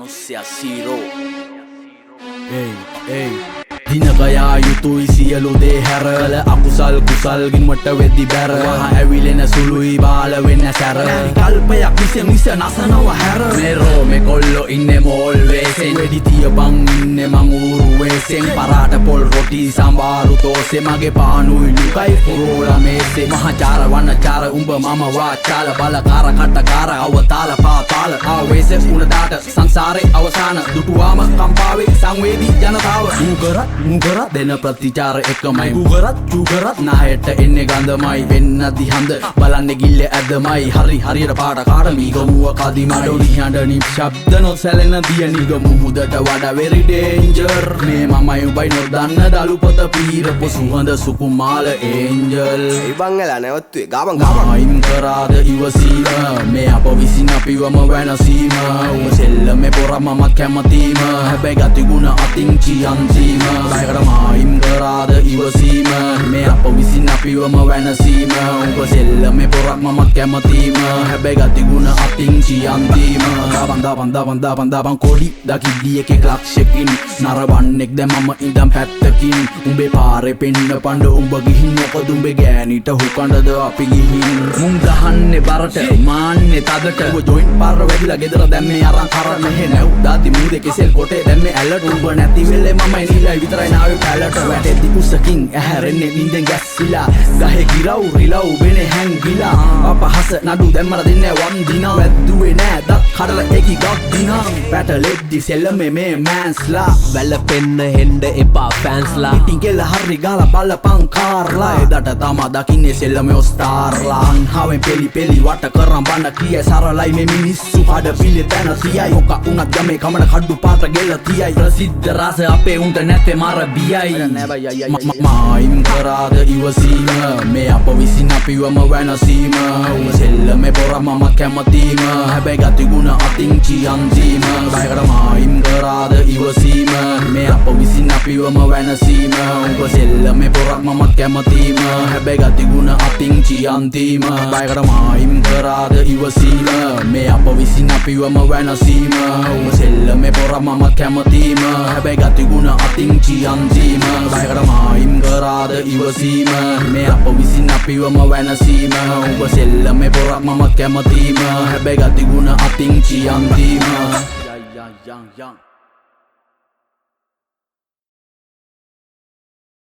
manusia zero. Hey දිනකයා යුතුයි සියලු දේ හැරල අකුසල් කුසල් ගින්වට වෙද්දි බැර වහ ඇවිලෙන සුළුයි බාල වෙන්න සැර කල්පයක් විසින් විස නසනව හැර මෙරෝ මේ කොල්ලෝ ඉන්නේ මෝල් වේසෙන් වෙඩි තියපන් ඉන්නේ මං ඌරු වේසෙන් පරාට පොල් රොටි සම්බාරු තෝසේ මගේ පානුයි ලුකයි පුරෝලා මේසේ මහචාර වන්නචාර උඹ මම වාචාල බලකාර කට්ටකාර අවතාල පාතාල ආවේශ උණදාට සංසාරේ අවසාන දුටුවාම කම්පාවේ සංවේදී ජනතාව මුගරත් දෙන ප්‍රතිචාර එකමයි ගුගරත් නායට එන්නේ ගඳමයි වෙන්න දිහඳ බලන්නේ ගිල්ල ඇදමයි හරියට පාට කාට මීගමුව කදිමඩොනි හඬනි ශබ්ද නොසැලෙන දිය නිගමු මුදට වඩා වෙරි ඩේන්ජර් මේ මමයි උඹයි නොදන්න දලුපත පීරපු සුවඳ සුකුමාල ඒන්ජල් ඉබංගලා නැවත්තුවේ ගාබන් අයින් කරාද ඉවසීම මේ අප විසින් අපිවම වෙනසීම උඹ සෙල්ලම පොර මමත් කැමතිම හැබැයි ගතිගුණ අතින් චියන්සීම අයින් කරාද ඉවසීම මේ අප විසින් අපිවම වෙනසීම උඹ සෙල්ලම පොරක් මමත් කැමතිම හැබැයි ගතිගුණ අතින් චියන්තීම දබන් කොඩි දකිද්දී එකෙක් ලක්ෂකින් නරවන්නෙක් දැන් මම ඉඳන් පැත්තකින් උඹේ පාරේ පෙන්න පඬ උඹ ගිහින් මොකද උඹේ ගෑනිට හුකඬද අපි ගිහින් මුන් ගහන්නේ බරට මාන්නේ තදට උඹ ජොයින්ට් පාර වැඩිලා ගෙදර දැන් මේ අරන් කරන්න මෙහෙ නැව් දාති මූදේ කෙසෙල් කොටේ දැන් මේ ඇලට උඹ නැති වෙලේ මමයි නිලයි විතරයි නාවේ පැලට වැටෙද්දි උසකින් ඇහැරෙන්නේ නින්දෙන් ගැස්සිලා ගහේ ගිරව් රිලව් වෙනේ හැංගිලා අපහස නඩු දැම්මර දෙන්නේ වන් දිනා වැද්දුවේ නෑ දත් කඩලා ඒකි ගක් දිනා පැටලෙද්දි සෙල්ලමේ මේ මෑන්ස්ලා වැළපෙන්න හෙන්න එපා ෆෑන්ස්ලා ඉතින් ගෙල හරි ගාලා බලපං කාර්ලා එදට තමා දකින්නේ සෙල්ලමේ ඔස්ටාර්ලා අන්හාවෙන් පෙලි වට කරන් බන්න කිය සරලයි මේ මිනිස්සු හඩ පිළි තැන තියයි මොක උනත් ගමේ කමන කඩු පාට ගෙල තියයි ප්‍රසිද්ධ රස අපේ උන්ට නැත්තේ මර බියයි අයින් කරාද ඉවසීම මේ අප විසින් අපිවම වෙනසීම උඹ සෙල්ලම පොර මමත් කැමතිම හැබැයි ගතිගුණ අතින් චියන්තීම අයින් කරාද ඉවසීම මේ අප විසින් අපිවම වෙනසීම උඹ සෙල්ලම පොරක් මමත් කැමතිම හැබැයි ගතිගුණ අතින් චියන්තීම අයින් කරාද ඉවසීම මේ අප විසින් අපිවම වෙනසීම උඹ සෙල්ලම පොර මමත් කැමතිම හැබැයි ගතිගුණ අතින් චියන්තීම අයින් කරාද ඉවසීම මේ අප විසින් අපිවම වෙනසීම උඹ සෙල්ලම පොරක් මමත් කැමතිම හැබැයි ගතිගුණ අතින් චියන්තීම